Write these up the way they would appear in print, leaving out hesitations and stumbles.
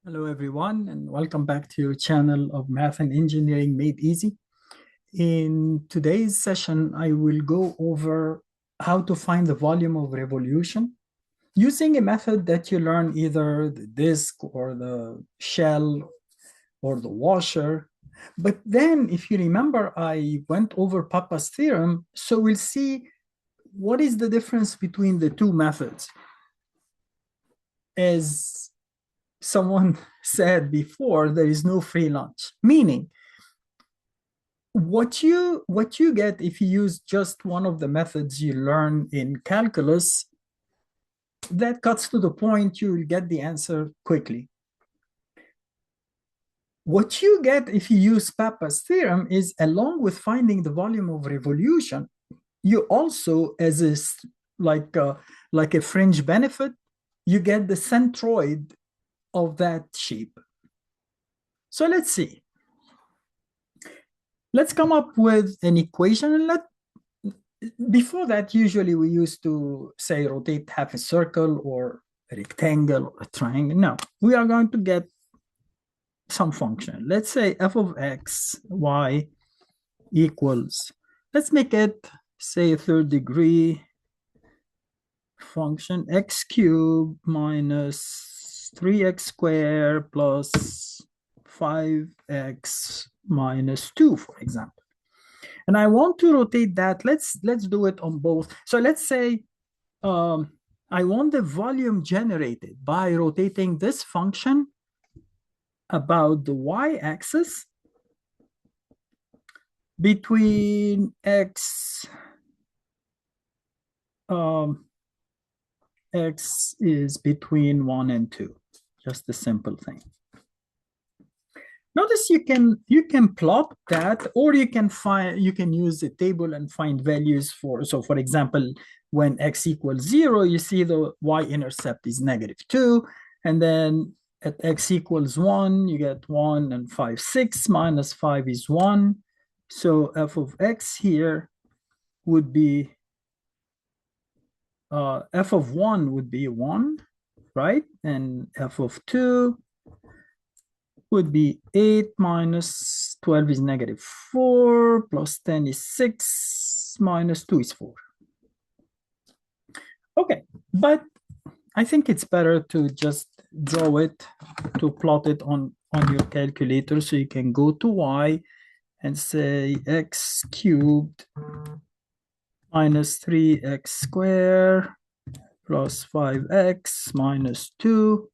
Hello, everyone, and welcome back to your channel of Math and Engineering Made Easy. In today's session, I will go over how to find the volume of revolution using a method that you learn either the disk or the shell or the washer. But then, if you remember, I went over Pappus theorem, so we'll see what is the difference between the two methods. As someone said before, there is no free lunch, meaning what you get if you use just one of the methods you learn in calculus, that cuts to the point, you will get the answer quickly. What you get if you use Pappus theorem is, along with finding the volume of revolution, you also, as a like a fringe benefit, you get the centroid of that shape. So let's see. Let's come up with an equation, and before that, usually we used to say rotate half a circle or a rectangle or a triangle. No, we are going to get some function. Let's say f of x, y equals, let's make it, say, a third degree function, x cubed minus 3x squared plus 5x minus 2, for example. And I want to rotate that. Let's do it on both. So let's say I want the volume generated by rotating this function about the y-axis between x x is between 1 and 2. Just a simple thing. Notice you can plot that, or you can use a table and find values for. So for example, when x equals 0, you see the y-intercept is -2, and then at x equals 1, you get 1 and 5, 6 minus 5 is 1. So f of x here would be f of 1 would be 1, right? And f of 2 would be 8 minus 12 is -4, plus 10 is 6, minus 2 is 4. Okay, but I think it's better to just draw it, to plot it on your calculator, so you can go to y and say x cubed minus 3x squared plus 5x minus 2.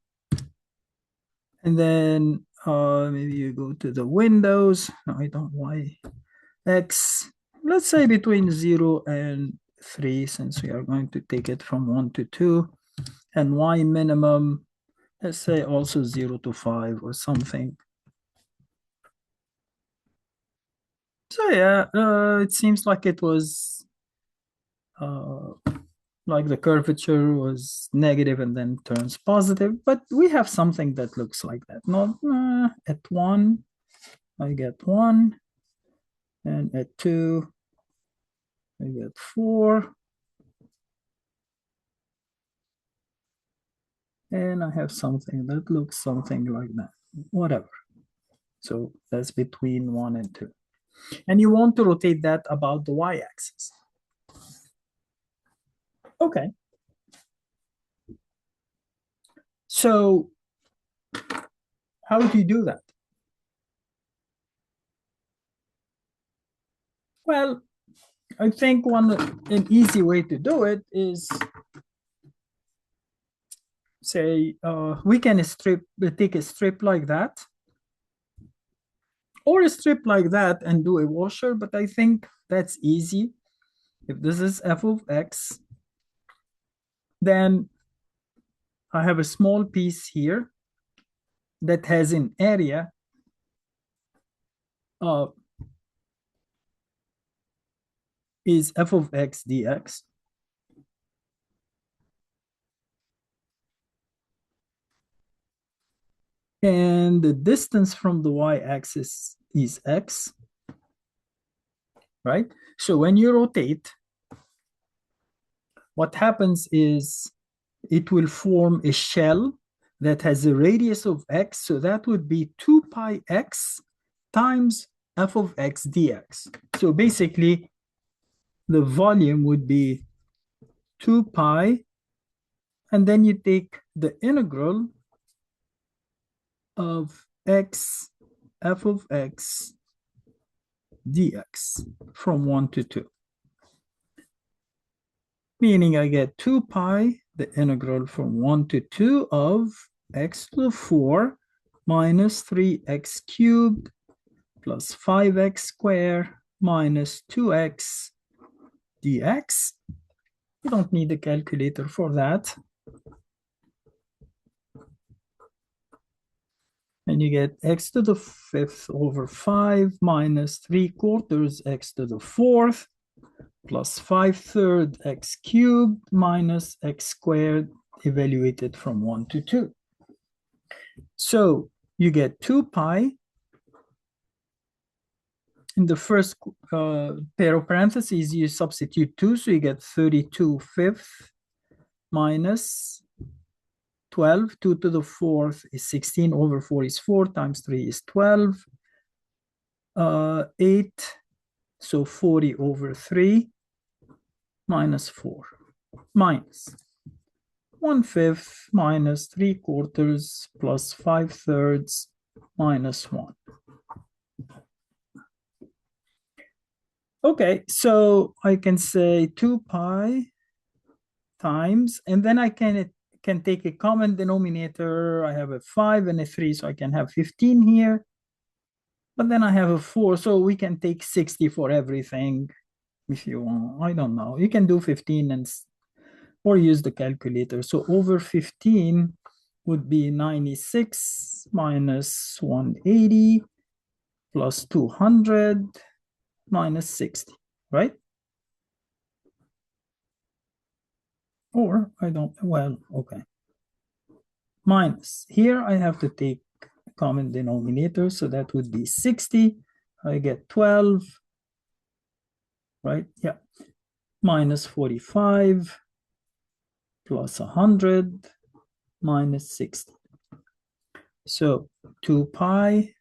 And then maybe you go to the windows. No, I don't. Y x, let's say between 0 and 3, since we are going to take it from 1 to 2. And y minimum, let's say also 0 to 5 or something. So yeah, it seems like it was like the curvature was negative and then turns positive, but we have something that looks like that. Not at 1, I get 1, and at 2, I get 4. And I have something that looks something like that, whatever. So that's between 1 and 2. And you want to rotate that about the y-axis. Okay. So how do you do that? Well, I think an easy way to do it is, say, we can take a strip like that, or a strip like that and do a washer, but I think that's easy. If this is f of x, then I have a small piece here that has an area is f of x dx. And the distance from the y-axis is x, right? So when you rotate, what happens is it will form a shell that has a radius of x, so that would be 2 pi x times f of x dx. So basically, the volume would be 2 pi, and then you take the integral of x, f of x dx from 1 to 2. Meaning I get 2 pi, the integral from 1 to 2 of x to the 4 minus 3x cubed plus 5x squared minus 2x dx. You don't need a calculator for that. And you get x to the 5th over 5 minus 3/4 x to the 4th plus 5/3 x cubed minus x squared evaluated from 1 to 2. So you get 2 pi. In the first pair of parentheses, you substitute 2, so you get 32/5 minus 12. 2 to the 4th is 16 over 4 is 4 times 3 is 12. 8, so 40 over 3 minus 4 minus 1/5 minus 3/4 plus 5/3 minus 1. Okay, so I can say 2 pi times, and then I can take a common denominator. I have a 5 and a 3, so I can have 15 here. But then I have a 4, so we can take 60 for everything if you want. I don't know. You can do 15 or use the calculator. So over 15 would be 96 minus 180 plus 200 minus 60, right? Or I don't, well, okay. Minus. Here I have to take a common denominator, so that would be 60. I get 12, right? Yeah. Minus 45 plus 100 minus 60. So 2 pi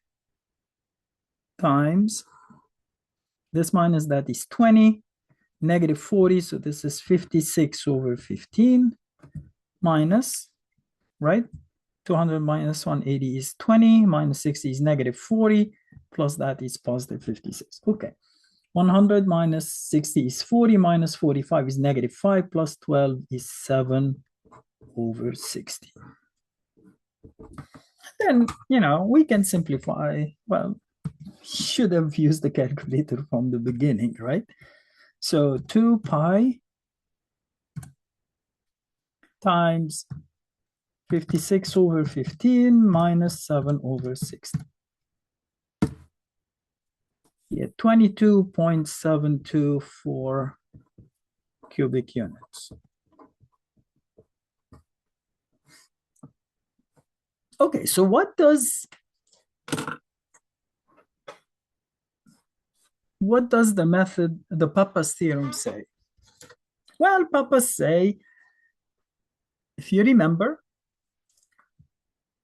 times this minus that is 20, negative 40, so this is 56 over 15 minus, right? 200 minus 180 is 20, minus 60 is negative 40, plus that is positive 56. Okay. 100 minus 60 is 40, minus 45 is negative 5, plus 12 is 7 over 60. Then, we can simplify. Well, should have used the calculator from the beginning, right? So 2 pi times 56 over 15 minus 7 over 60. Yeah, 22.724 cubic units. Okay, so what does the method, the Pappus theorem say? Well, Pappus say, if you remember,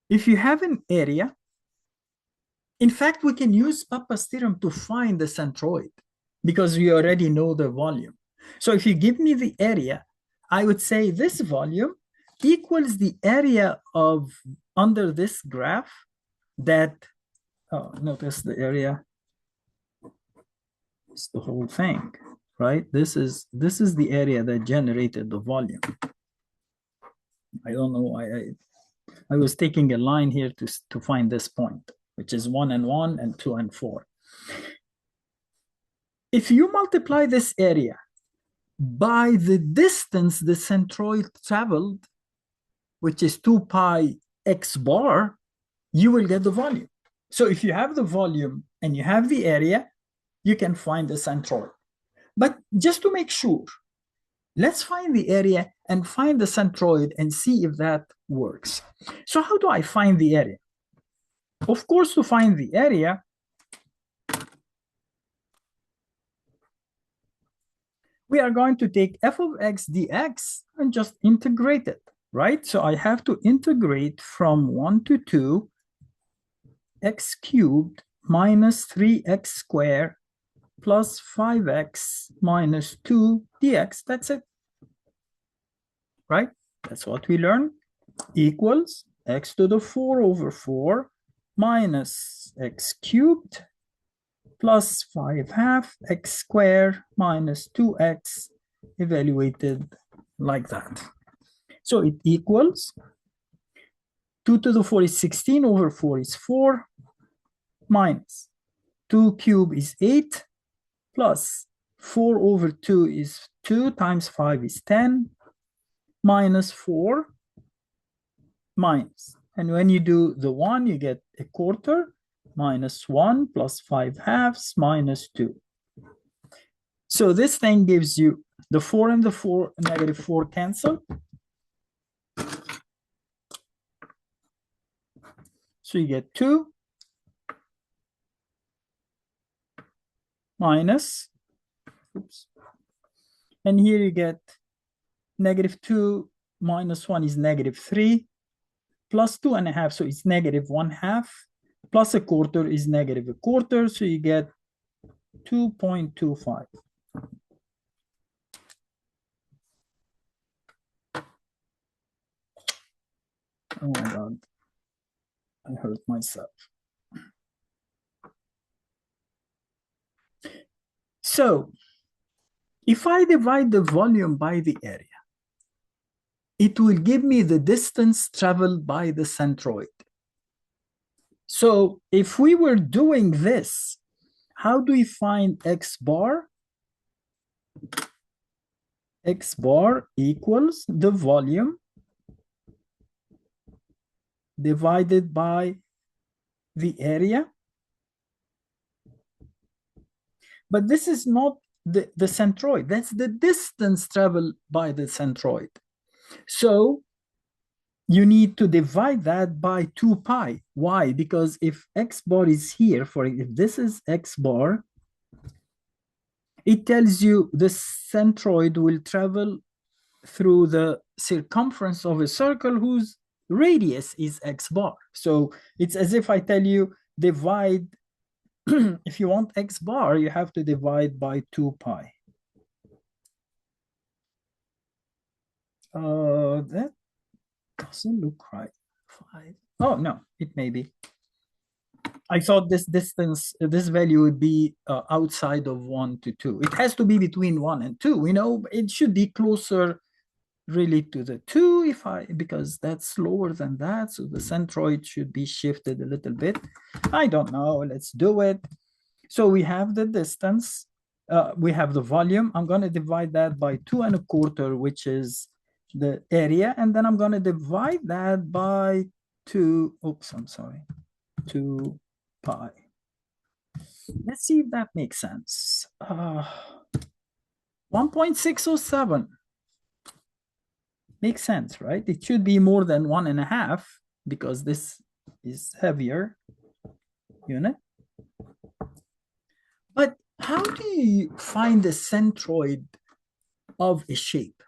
if you have an area, in fact, we can use Pappus theorem to find the centroid because we already know the volume. So if you give me the area, I would say this volume equals the area of under this graph that, notice the area, it's the whole thing, right? This is the area that generated the volume. I don't know why I was taking a line here to find this point, which is 1 and 1 and 2 and 4. If you multiply this area by the distance the centroid traveled, which is 2 pi x bar, you will get the volume. So if you have the volume and you have the area, you can find the centroid. But just to make sure, let's find the area and find the centroid and see if that works. So how do I find the area? Of course, to find the area, we are going to take f of x dx and just integrate it. right? So I have to integrate from 1 to 2 x cubed minus 3x squared plus 5x minus 2 dx. That's it, right? That's what we learned. Equals x to the 4 over 4 minus x cubed plus 5 half x squared minus 2x evaluated like that. So it equals 2 to the 4 is 16 over 4 is 4 minus 2 cube is 8 plus 4 over 2 is 2 times 5 is 10 minus 4 minus. And when you do the 1, you get a quarter minus 1 plus 5 halves minus 2. So this thing gives you the 4 and the 4, negative 4 cancel. So you get 2 minus, oops. And here you get negative 2 minus 1 is negative 3 plus 2.5. So it's negative 1/2 plus a quarter is negative a quarter. So you get 2.25. Oh my God, I hurt myself. So if I divide the volume by the area, it will give me the distance traveled by the centroid. So if we were doing this, how do we find x bar? X bar equals the volume divided by the area. But this is not the centroid. That's the distance traveled by the centroid. So you need to divide that by 2 pi. Why? Because if x bar is here, if this is x bar, it tells you the centroid will travel through the circumference of a circle whose radius is x bar. So it's as if I tell you divide, if you want x bar, you have to divide by 2 pi. That doesn't look right. 5. Oh, no, it may be. I thought this distance, this value would be outside of 1 to 2. It has to be between 1 and 2. We know it should be closer really to the 2 because that's lower than that. So the centroid should be shifted a little bit. I don't know. Let's do it. So we have the distance. We have the volume. I'm going to divide that by 2.25, which is the area. And then I'm going to divide that by 2. Oops, I'm sorry. 2 pi. Let's see if that makes sense. 1.607. Makes sense, right? It should be more than 1.5 because this is heavier unit. But how do you find the centroid of a shape?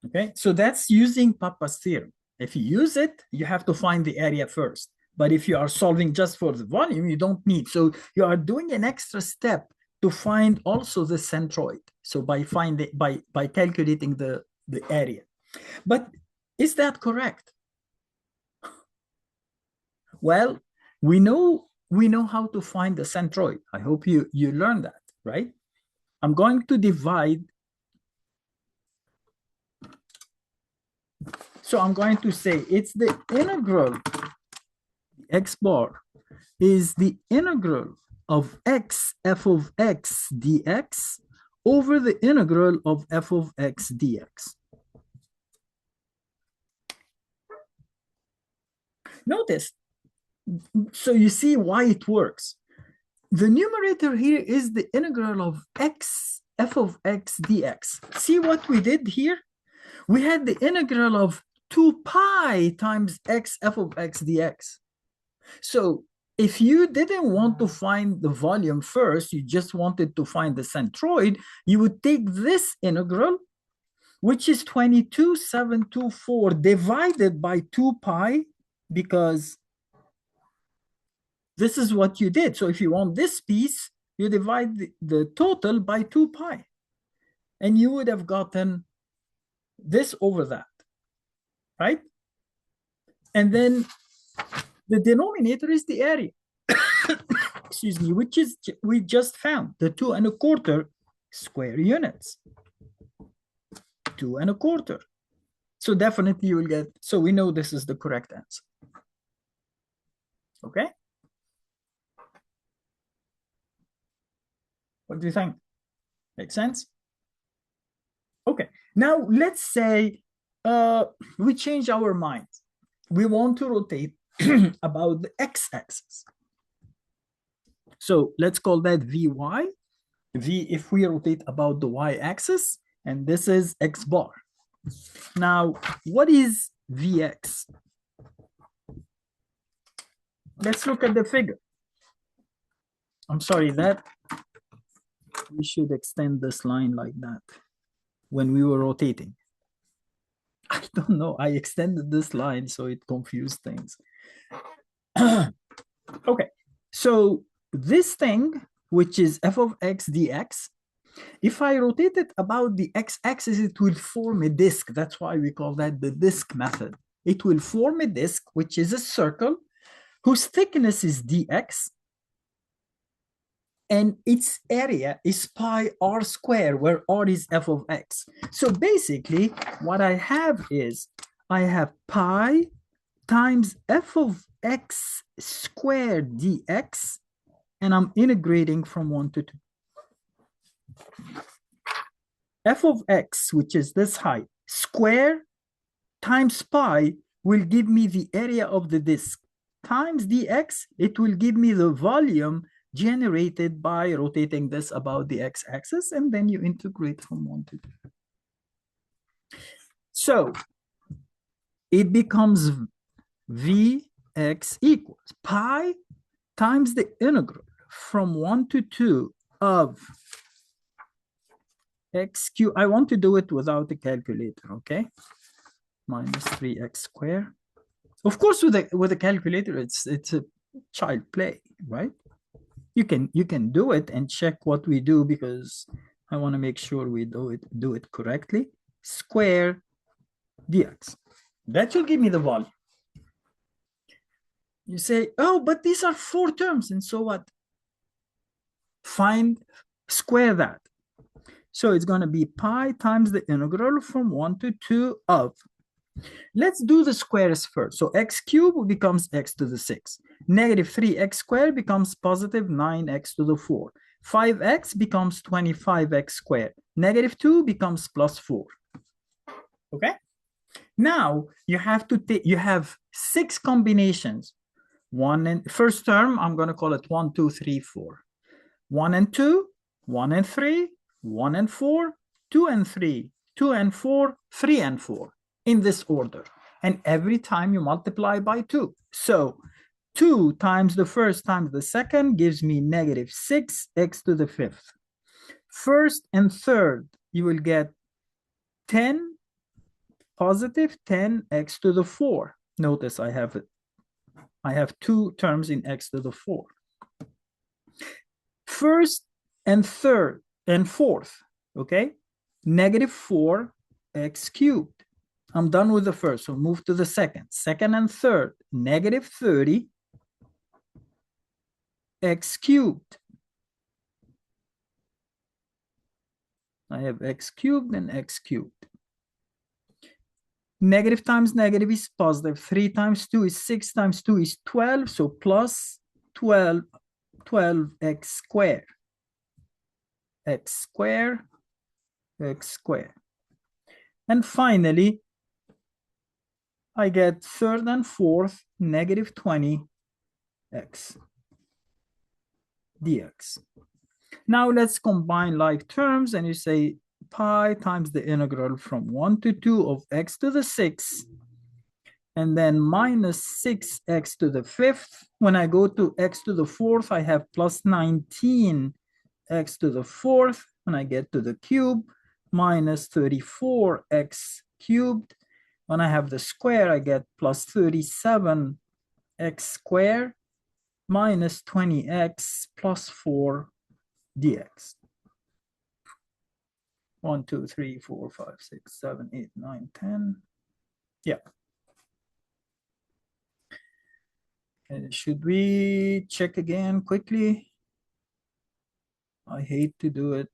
Okay, so that's using Pappus theorem. If you use it, you have to find the area first. But if you are solving just for the volume, you don't need. So you are doing an extra step to find also the centroid. So by calculating the area. But is that correct? Well, we know how to find the centroid. I hope you learned that, right? I'm going to divide. So I'm going to say it's the integral, x bar is the integral of x f of x dx over the integral of f of x dx. Notice, so you see why it works. The numerator here is the integral of x f of x dx. See what we did here? We had the integral of 2 pi times x f of x dx. So if you didn't want to find the volume first, you just wanted to find the centroid, you would take this integral, which is 22,724 divided by 2 pi, because this is what you did. So if you want this piece, you divide the total by 2 pi. And you would have gotten this over that, right? And then the denominator is the area, excuse me, which is we just found, the 2 1/4 square units. 2 1/4. So definitely you will get, so we know this is the correct answer. Okay? What do you think? Make sense? Okay, now let's say we change our mind. We want to rotate about the x-axis. So let's call that Vy. V, if we rotate about the y-axis, and this is x bar. Now, what is Vx? Let's look at the figure. I'm sorry, that we should extend this line like that when we were rotating. I don't know, I extended this line so it confused things. Okay, so this thing, which is f of x dx, if I rotate it about the x-axis, it will form a disk. That's why we call that the disk method. It will form a disk, which is a circle, whose thickness is dx, and its area is pi r squared, where r is f of x. So basically, what I have is, I have pi times f of x squared dx, and I'm integrating from 1 to 2. F of x, which is this height, square times pi will give me the area of the disk, times dx, it will give me the volume generated by rotating this about the x-axis, and then you integrate from 1 to 2. So it becomes Vx equals pi times the integral from 1 to 2 of x cubed. I want to do it without a calculator, okay? Minus 3x squared. Of course, with a calculator, it's a child play, right? You can do it and check what we do, because I want to make sure we do it correctly. Square dx. That will give me the volume. You say, oh, but these are 4 terms, and so what? Square that. So it's going to be pi times the integral from 1 to 2 of, let's do the squares first. So x cubed becomes x to the 6. Negative 3x squared becomes positive 9x to the 4. 5x becomes 25x squared. Negative 2 becomes plus 4. Okay? Now you have to take, you have 6 combinations. One and first term, I'm going to call it 1, 2, 3, 4. 1 and 2, 1 and 3, 1 and 4, 2 and 3, 2 and 4, 3 and 4, in this order. And every time you multiply by 2. So 2 times the first times the second gives me negative 6x to the 5th. First and third, you will get 10 positive 10x to the 4. Notice I have 2 terms in x to the 4. First and third and fourth, okay? Negative 4x cubed. I'm done with the first, so move to the second. Second and third, negative 30 x cubed. I have x cubed and x cubed. Negative times negative is positive. 3 times 2 is 6 times 2 is 12, so plus 12x squared. X squared, x squared. And finally, I get third and fourth, negative 20x dx. Now let's combine like terms, and you say pi times the integral from 1 to 2 of x to the 6, and then minus 6x to the 5th. When I go to x to the 4th, I have plus 19x to the 4th. When I get to the cube, minus 34x cubed. When I have the square, I get plus 37x squared minus 20x plus 4 dx. 1, 2, 3, 4, 5, 6, 7, 8, 9, 10. Yeah. And should we check again quickly? I hate to do it.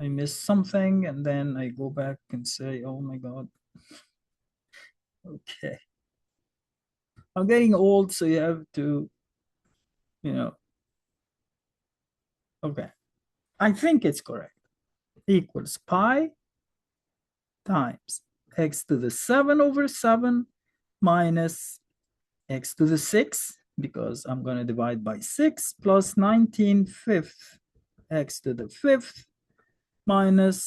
I miss something and then I go back and say, oh my God. Okay. I'm getting old, so you have to, okay. I think it's correct. Equals pi times x to the 7 over 7 minus x to the 6, because I'm going to divide by 6, plus 19 fifth x to the 5th minus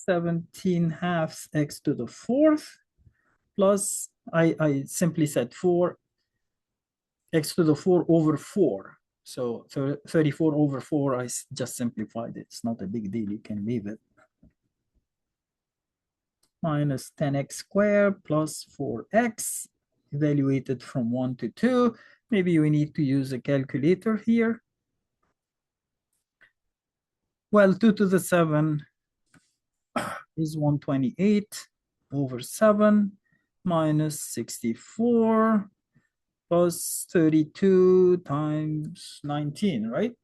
17 halves x to the 4th, plus I simply said 4 x to the 4 over 4. So 34 over 4, I just simplified it. It's not a big deal. You can leave it. Minus 10x squared plus 4x, evaluated from 1 to 2. Maybe we need to use a calculator here. Well, 2 to the 7 is 128 over 7 minus 64 plus 32 times 19, right?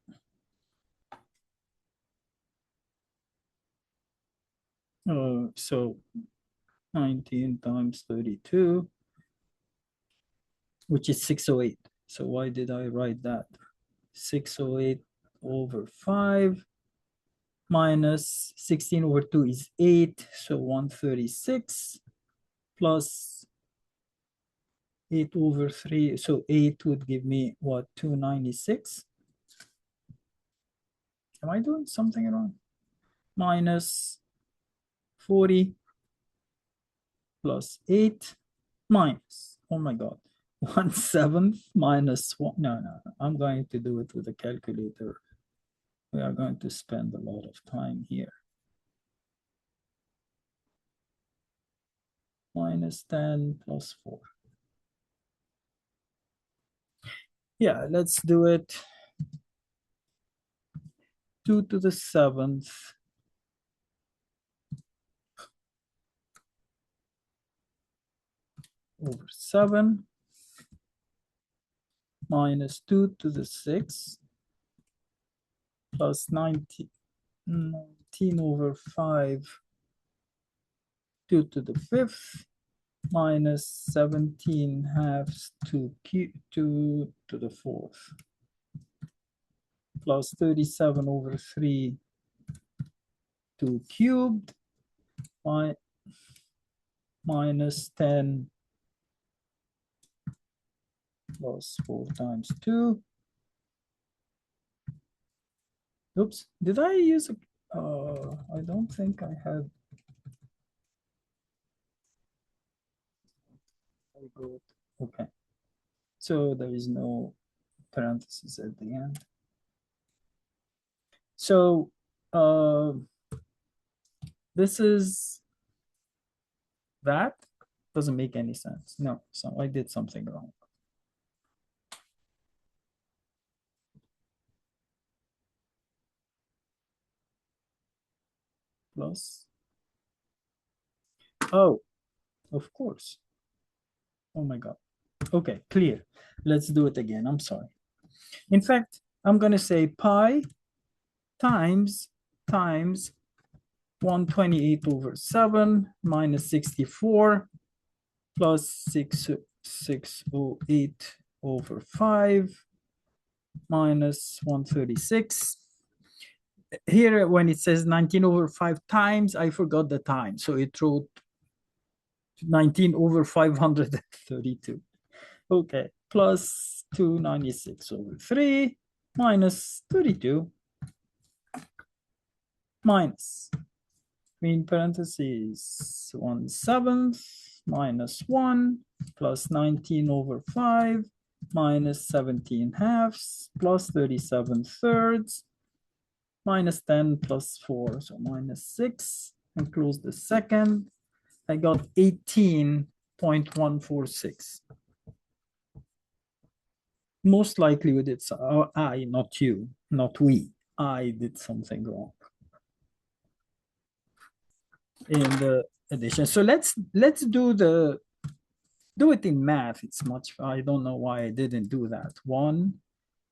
So 19 times 32, which is 608. So why did I write that? 608 over 5 minus 16 over 2 is 8, so 136 plus 8 over 3, so 8 would give me what, 296? Am I doing something wrong? Minus 40 plus 8 minus, oh my God, 1/7 minus 1. No, I'm going to do it with a calculator. We are going to spend a lot of time here. Minus 10 plus 4. Yeah, let's do it. 2 to the 7th over 7 minus 2 to the 6th plus 19 over 5 2 to the 5th minus 17 halves to the 4th plus 37 over 3 2 cubed minus 10 plus 4 times 2. Oops, did I use a, I don't think I had. Okay, so there is no parentheses at the end. So this is that doesn't make any sense. No, so I did something wrong. Plus, oh, of course. Oh my God. Okay, clear. Let's do it again. I'm sorry. In fact, I'm going to say pi times 128 over 7 minus 64 plus 608 over 5 minus 136. Here, when it says 19 over 5 times, I forgot the time. So it wrote 19 over 532. Okay, plus 296 over 3 minus 32 minus, between parentheses, 1/7 minus 1 plus 19 over 5 minus 17 halves plus 37 thirds minus 10 plus 4, so minus 6 and close the second. I got 18.146. Most likely we did, I, not you, not we. I did something wrong in the addition. So let's do it in math. It's much, I don't know why I didn't do that. 1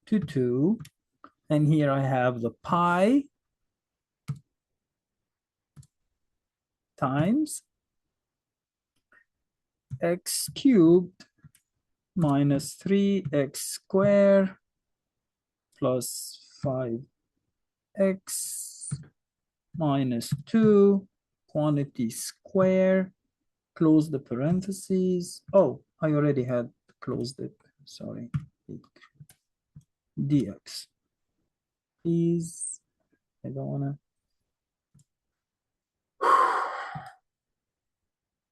to 2. And here I have the pi times x cubed minus 3x squared plus 5x minus 2 quantity square, close the parentheses. Oh, I already had closed it. Sorry. Dx. Please, I don't want to.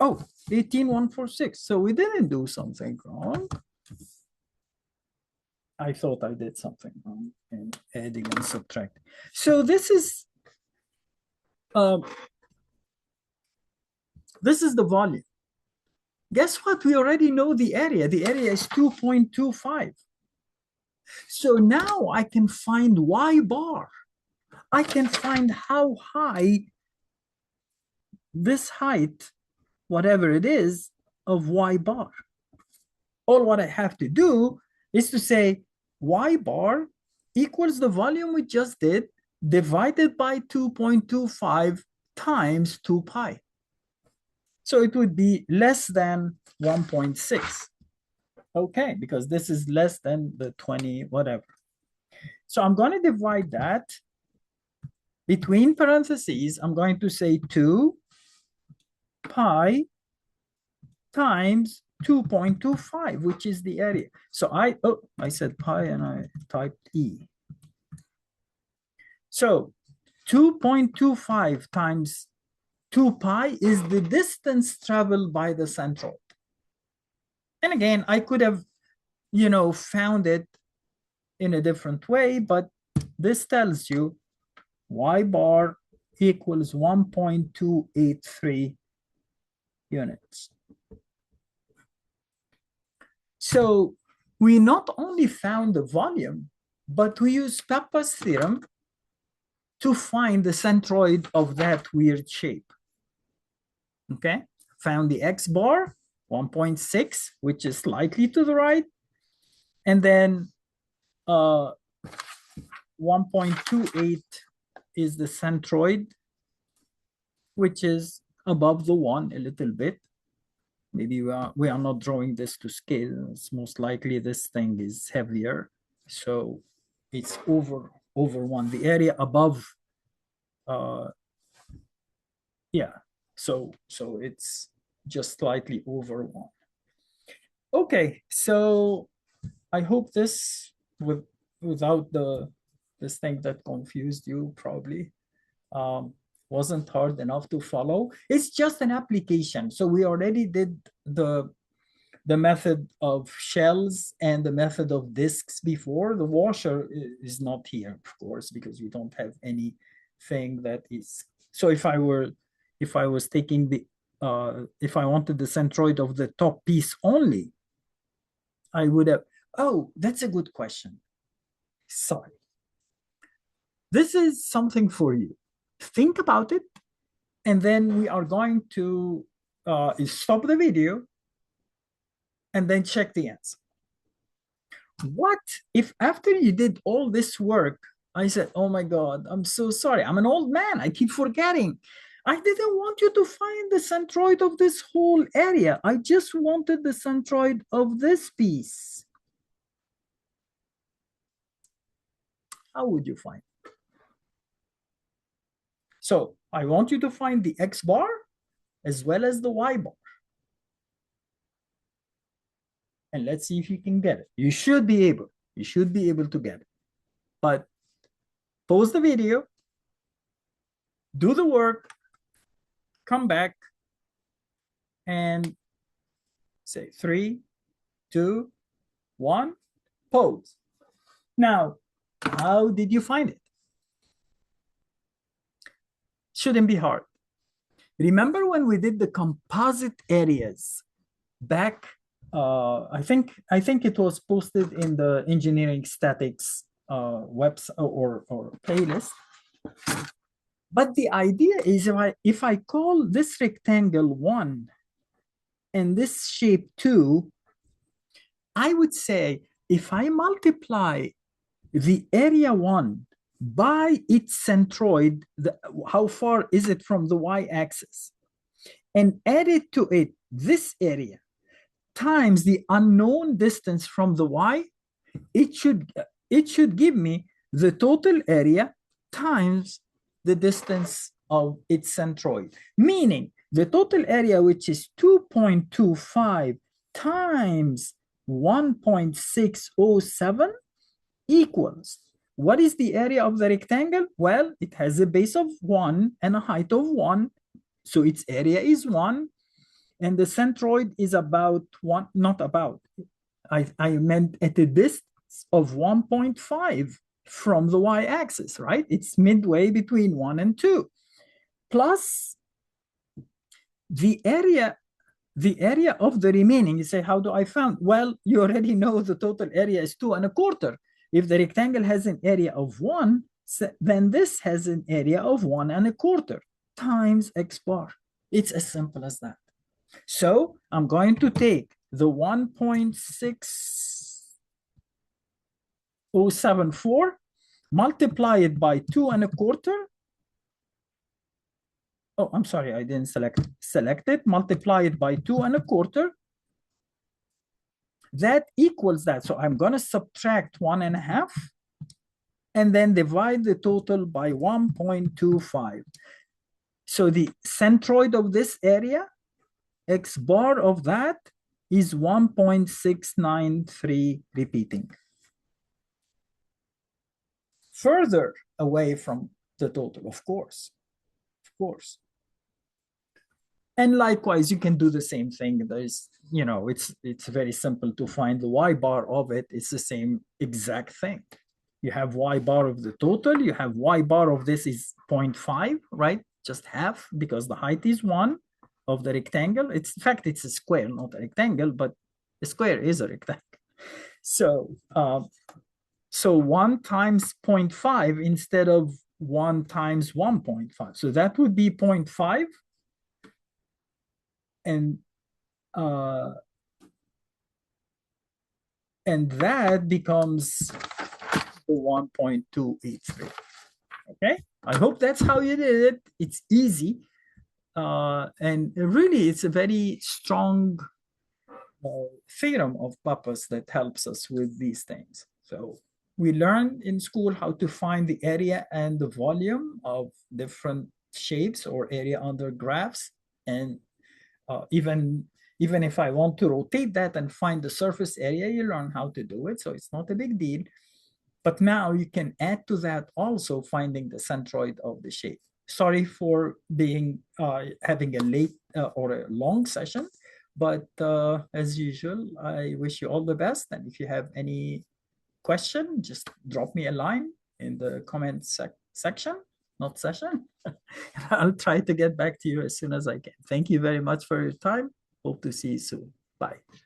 Oh, 18,146. So we didn't do something wrong. I thought I did something wrong in adding and subtracting. So this is the volume. Guess what? We already know the area. The area is 2.25. So now I can find y bar. I can find how high this height, whatever it is, of y bar. All what I have to do is to say y bar equals the volume we just did divided by 2.25 times 2 pi. So it would be less than 1.6. Okay, because this is less than the 20, whatever. So I'm going to divide that between parentheses. I'm going to say 2 pi times 2.25, which is the area. So I said pi and I typed E. So 2.25 times 2 pi is the distance traveled by the centroid. And again, I could have, found it in a different way, but this tells you y bar equals 1.283 units. So we not only found the volume, but we use Pappus theorem to find the centroid of that weird shape. Okay, found the x bar, 1.6, which is slightly to the right, and then 1.28 is the centroid, which is above the 1 a little bit. Maybe we are not drawing this to scale. It's most likely this thing is heavier. So it's over 1. The area above, yeah. So it's just slightly over 1. Okay, so I hope this, without this thing that confused you probably, wasn't hard enough to follow. It's just an application. So we already did the method of shells and the method of disks before. The washer is not here, of course, because we don't have anything that is. So if I was taking the, if I wanted the centroid of the top piece only, I would have, oh, that's a good question. Sorry. This is something for you. Think about it, and then we are going to stop the video and then check the answer. What if after you did all this work, I said, oh my God, I'm so sorry. I'm an old man. I keep forgetting. I didn't want you to find the centroid of this whole area. I just wanted the centroid of this piece. How would you find it? So I want you to find the x bar as well as the y bar. And let's see if you can get it. You should be able to get it. But pause the video, do the work, come back, and say 3, 2, 1, pause. Now, how did you find it? Shouldn't be hard. Remember when we did the composite areas back, I think it was posted in the engineering statics website or playlist. But the idea is if I call this rectangle 1 and this shape 2, I would say if I multiply the area 1 by its centroid, how far is it from the y-axis, and add it to it, this area, times the unknown distance from the y, it should give me the total area times the distance of its centroid, meaning the total area, which is 2.25 times 1.607 equals, what is the area of the rectangle? Well, it has a base of 1 and a height of 1, so its area is 1, and the centroid is about 1, not about, I meant at a distance of 1.5 from the y-axis, right? It's midway between 1 and 2, plus the area of the remaining. You say, how do I find? Well, you already know the total area is 2.25. If the rectangle has an area of 1, then this has an area of 1.25 times x bar. It's as simple as that. So I'm going to take the 1.6074, multiply it by 2.25. Oh, I'm sorry, I didn't select it. Multiply it by 2.25. That equals that. So I'm going to subtract 1.5 and then divide the total by 1.25. So the centroid of this area, x bar of that, is 1.693 repeating. Further away from the total, of course. Of course. And likewise, you can do the same thing. There's, it's very simple to find the y bar of it. It's the same exact thing. You have y bar of the total. You have y bar of this is 0.5, right? Just half, because the height is 1 of the rectangle. In fact, it's a square, not a rectangle, but a square is a rectangle. So, 1 times 0.5 instead of 1 times 1.5. So that would be 0.5. And that becomes the 1.283. Okay, I hope that's how you did it. It's easy, and really it's a very strong theorem of Pappus that helps us with these things. So we learned in school how to find the area and the volume of different shapes or area under graphs, and even if I want to rotate that and find the surface area, you learn how to do it. So it's not a big deal. But now you can add to that also finding the centroid of the shape. Sorry for being having a late or a long session, but as usual, I wish you all the best. And if you have any question, just drop me a line in the comment section. Not session. I'll try to get back to you as soon as I can. Thank you very much for your time. Hope to see you soon. Bye.